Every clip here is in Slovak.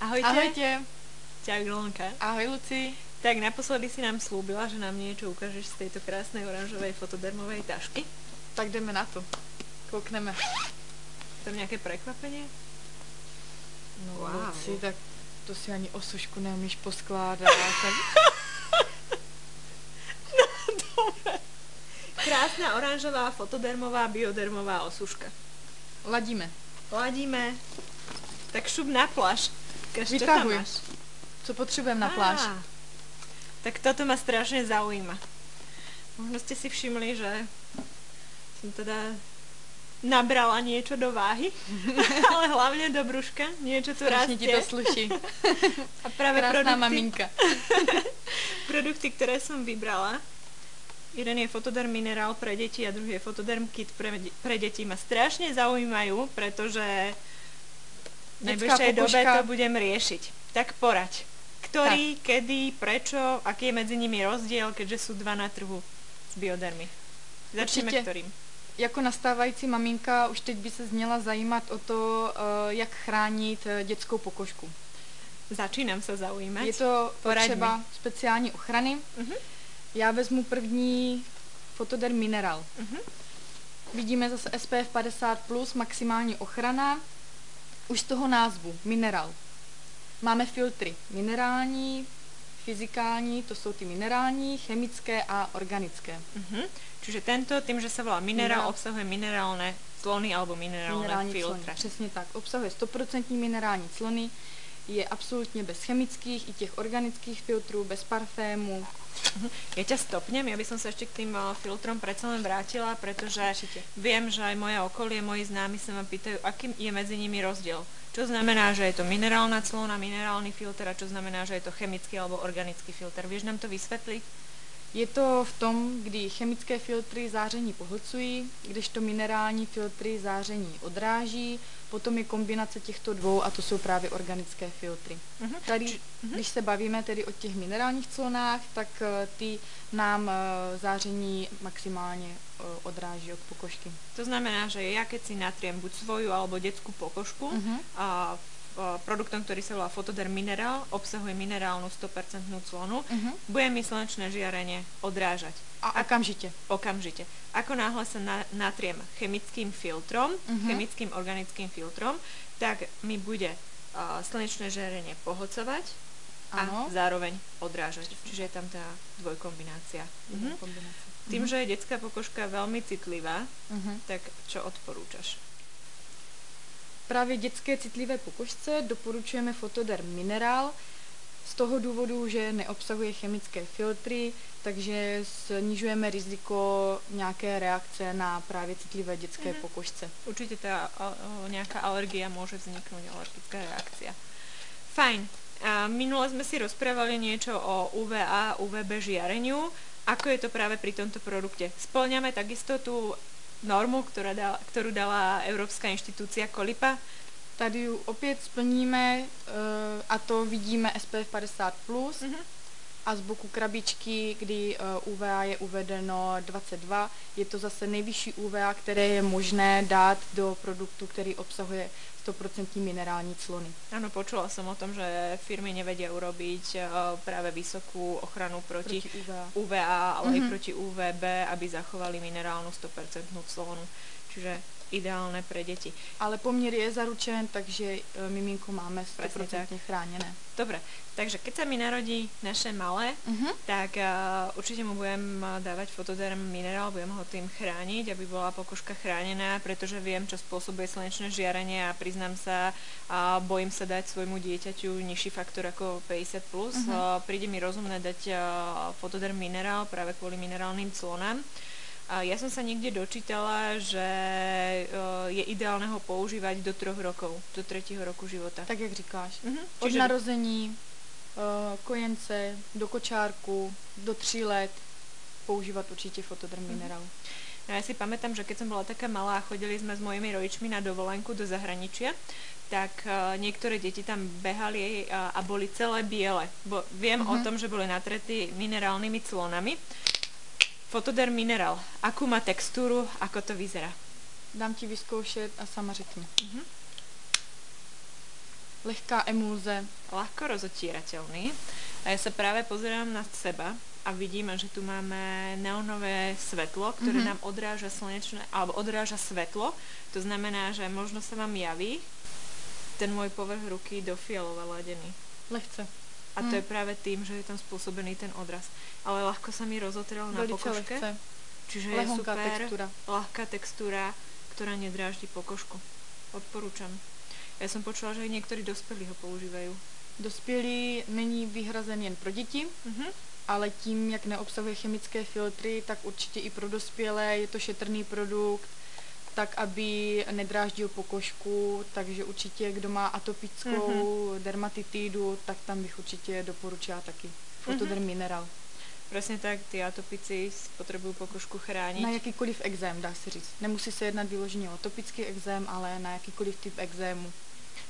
Ahojte. Ahojte. Čau, Glonka. Ahoj, Luci. Tak naposledy si nám slúbila, že nám niečo ukážeš z tejto krásnej oranžovej fotodermovej tašky. Tak jdeme na to. Koukneme. Tam nejaké prekvapenie? No, Wow. Luci, tak to si ani osušku neumíš poskládat. Tak... Dobre. Krásna oranžová fotodermová biodermová osuška. Ladíme. Ladíme. Tak šup na pláž. Čo tam Vytahuj. máš? Co potřebujeme na pláž? Tak toto ma strašne zaujíma. Možno ste si všimli, že som teda nabrala niečo do váhy, ale hlavne do brúška. Niečo tu Strašně ti rastie. to sluší. A práve Krásná maminka. produkty, ktoré som vybrala. Jeden je Fotoderm Mineral pre deti a druhý je Fotoderm Kit pre deti. Ma strašne zaujímajú, pretože v najbližšej dobe to budem riešiť. Tak poraď. Ktorý, kedy, prečo, aký je medzi nimi rozdiel, keďže sú dva na trhu s biodermy. Začneme Určitě. ktorým. Jako nastávající maminka už teď by se měla zajímat o to, jak chránit dětskou pokožku. Začínam sa zaujímať. Je to Poraď potřeba speciální ochrany. Já vezmu první Fotoderm Mineral. Vidíme zase SPF 50+, maximální ochrana. Už z toho názvu, mineral. Máme filtry minerální, fyzikální, to jsou ty minerální, chemické a organické. Čiže tento, tým, že sa volá minerál, obsahuje minerálne clony alebo minerálne filtre. Clony, přesně tak. Obsahuje 100% minerální clony, je absolutně bez chemických i těch organických filtrů, bez parfému. Ja ťa stopnem, ja by som sa ešte k tým filtrom predsa len vrátila, pretože viem, že aj moje okolie, moji známi sa ma pýtajú, aký je medzi nimi rozdiel. Čo znamená, že je to minerálna clona, minerálny filter a čo znamená, že je to chemický alebo organický filter. Vieš nám to vysvetliť? Je to v tom, kdy chemické filtry záření pohlcují, kdežto minerální filtry záření odráží, potom je kombinace těchto dvou a to jsou právě organické filtry. Tady, když se bavíme tedy o těch minerálních clonách, tak ty nám záření maximálně odráží od pokožky. To znamená, že ja keď si natriem buď svoju alebo detskú pokožku a produktom, ktorý sa volá Fotoderm Mineral, obsahuje minerálnu 100% clonu, bude mi slnečné žiarenie odrážať. A okamžite. Okamžite. Ako náhle sa natriem chemickým filtrom, chemickým organickým filtrom, tak mi bude slnečné žiarenie pohlcovať a zároveň odrážať. Čiže je tam tá dvojkombinácia. Tým, že je detská pokožka veľmi citlivá, tak čo odporúčaš? Právě dětské citlivé pokožce doporučujeme Fotoderm Mineral z toho důvodu, že neobsahuje chemické filtry, takže snižujeme riziko nějaké reakce na právě citlivé dětské pokožce. Určite tá nejaká alergia môže vzniknúť, alergická reakcia. Fajn. Minule sme si rozprávali niečo o UVA, UVB žiareniu. Ako je to práve pri tomto produkte? Spĺňame takisto tú normu, ktorú dala Európska inštitúcia Kolipa? Tady opět splníme a to vidíme SPF 50+, a z boku krabičky, kdy UVA je uvedeno 22, je to zase nejvyšší UVA, které je možné dát do produktu, který obsahuje 100% minerální clony. Áno, počula som o tom, že firmy nevedia urobiť práve vysokú ochranu proti UVA, ale aj proti UVB, aby zachovali minerálnu 100% clonu. Čiže ideálne pre deti. Ale poměr je zaručen, takže miminko máme 100% chránené. Dobre, takže keď sa mi narodí naše malé, tak určite mu budem dávať Fotoderm Mineral, budem ho tým chrániť, aby bola pokožka chránená, pretože viem, čo spôsobuje slnečné žiarenie a priznám sa, bojím sa dať svojmu dieťaťu nižší faktor ako 50+. Príde mi rozumné dať Fotoderm Mineral práve kvôli minerálnym clonám. Ja som sa niekde dočítala, že je ideálne ho používať do 3 rokov, do 3. roku života. Tak, jak říkáš. Od narození, kojence, do kočárku, do 3 let používať určite Fotoderm Mineral. No ja si pamätám, že keď som bola taká malá a chodili sme s mojimi rodičmi na dovolenku do zahraničia, tak niektoré deti tam behali a boli celé biele. Viem o tom, že boli natretí minerálnymi clonami. Fotoderm Mineral. Akú má textúru, ako to vyzerá? Dám ti vyzkoušet a sama řekni. Lehká emulze. Ľahko rozotírateľný. A ja sa práve pozerám na seba a vidíme, že tu máme neonové svetlo, ktoré nám odráža odráža svetlo. To znamená, že možno sa vám javí ten môj povrch ruky do fialova ladený. Lehce. A to je práve tým, že je tam spôsobený ten odraz. Ale ľahko sa mi rozotrel na pokožke. Lehce. Čiže Lehonká je super, textúra. ľahká textúra, ktorá nedráždi pokožku. Odporúčam. Ja som počula, že aj niektorí dospelí ho používajú. Dospělý není vyhrazen jen pro děti, ale tím, jak neobsahuje chemické filtry, tak určitě i pro dospělé je to šetrný produkt, tak aby nedráždil pokožku, takže určitě kdo má atopickou dermatitidu, tak tam bych určitě doporučila taky Fotoderm Mineral. Presne tak, tí atopici potrebujú pokožku chrániť. Na jakýkoliv exém, dá se říct. Nemusí se jednat vyloženě o atopický exém, ale na jakýkoliv typ exému.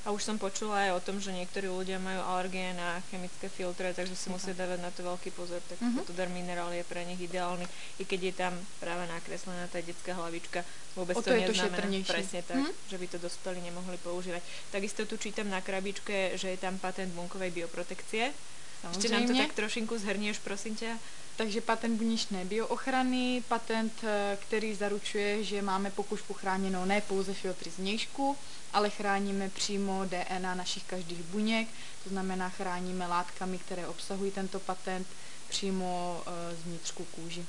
A už som počula aj o tom, že niektorí ľudia majú alergie na chemické filtre, takže si musia dávať na to veľký pozor. Tak Fotoderm Mineral je pre nich ideálny, i keď je tam práve nakreslená tá detská hlavička. Vôbec to neznamená presne tak, že by to dospelí nemohli používať. Takisto tu čítam na krabičke, že je tam patent bunkovej bioprotekcie. Ešte nám to tak trošinku zhrnieš, prosím ťa. Takže patent buněčné bioochrany, patent, který zaručuje, že máme pokožku chráněnou ne pouze filtry zvnějšku, ale chráníme přímo DNA našich každých buněk, to znamená chráníme látkami, které obsahují tento patent přímo z vnitřku kůži.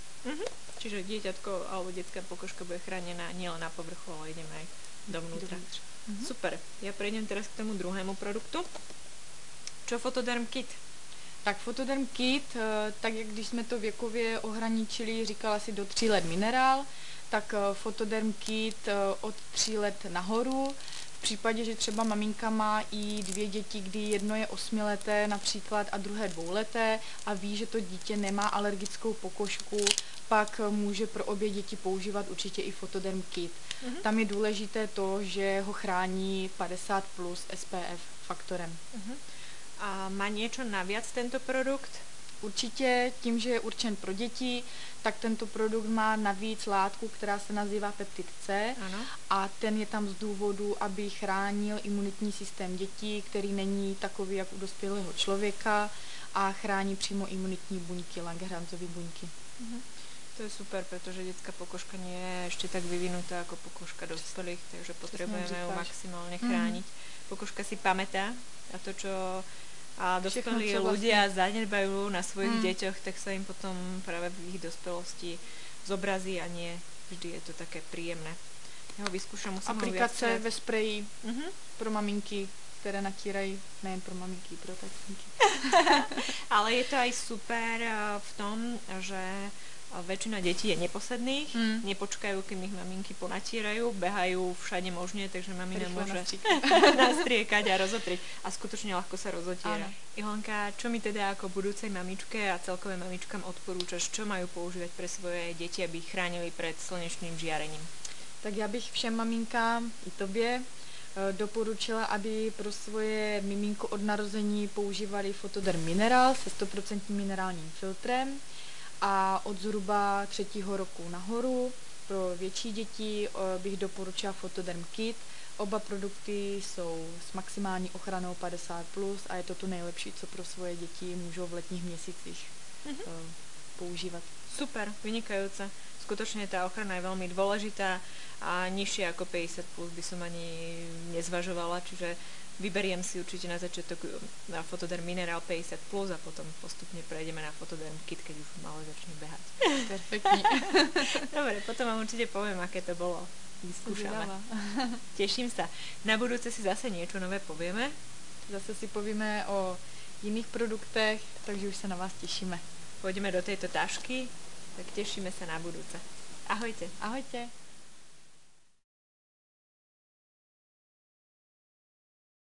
Čiže dieťatko alebo detská pokožka bude chránená nielen na povrchu, ale ideme aj dovnútra. Super. Ja prejdem teraz k tomu druhému produktu. Čo Fotoderm Kit? Tak Fotoderm Kit, tak jak když jsme to věkově ohraničili, říkala si do 3 let minerál, tak Fotoderm Kit od 3 let nahoru. V případě, že třeba maminka má i 2 děti, kdy jedno je 8leté například a druhé 2leté a ví, že to dítě nemá alergickou pokožku, pak může pro obě děti používat určitě i Fotoderm Kit. Tam je důležité to, že ho chrání 50 plus SPF faktorem. A má niečo naviac tento produkt? Určitě tím, že je určen pro děti, tak tento produkt má navíc látku, která se nazývá peptid C. Ano. A ten je tam z důvodu, aby chránil imunitní systém dětí, který není takový jak u dospělého člověka a chrání přímo imunitní buňky, Langerhansovy buňky. To je super, pretože detská pokožka nie je ešte tak vyvinutá ako pokožka dospelých, takže potrebujeme ju maximálne chrániť. Pokožka si pamätá a to, čo dospelí ľudia zanedbajú na svojich deťoch, tak sa im potom práve v ich dospelosti zobrazí a nie vždy je to také príjemné. Ja ho vyskúšam, musím aplikace ve spreji pro maminky, které natírají, nejen pro maminky, pro tatínky. Ale je to aj super v tom, že väčšina detí je neposedných, nepočkajú, kým ich maminky ponatírajú, behajú všade možne, takže mamina môže nastriekať a rozotrieť. A skutočne ľahko sa rozotiera. Ilonka, čo mi teda ako budúcej mamičke a celkové mamičkám odporúčaš, čo majú používať pre svoje deti, aby ich chránili pred slnečným žiarením? Tak já bych všem maminkám i tobě doporučila, aby pro svoje miminko od narození používali Fotoderm Mineral se 100% minerálním filtrem a od zhruba 3. roku nahoru. Pro větší děti bych doporučila Fotoderm Kit. Oba produkty jsou s maximální ochranou 50+, a je to to nejlepší, co pro svoje děti můžou v letních měsících používat. Super, vynikajúce. Skutočne tá ochrana je veľmi dôležitá a nižšie ako 50+ by som ani nezvažovala, čiže vyberiem si určite na začiatok na Fotoderm Mineral 50+, a potom postupne prejdeme na Fotoderm Kit, keď už malé začne behať. Perfektní. Dobre, potom vám určite poviem, aké to bolo. Vyskúšame. Teším sa. Na budúce si zase niečo nové povieme. Zase si povíme o jiných produktech, takže už sa na vás tešíme. Pôjdeme do tejto tašky, tak tešíme sa na budúce. Ahojte. Ahojte.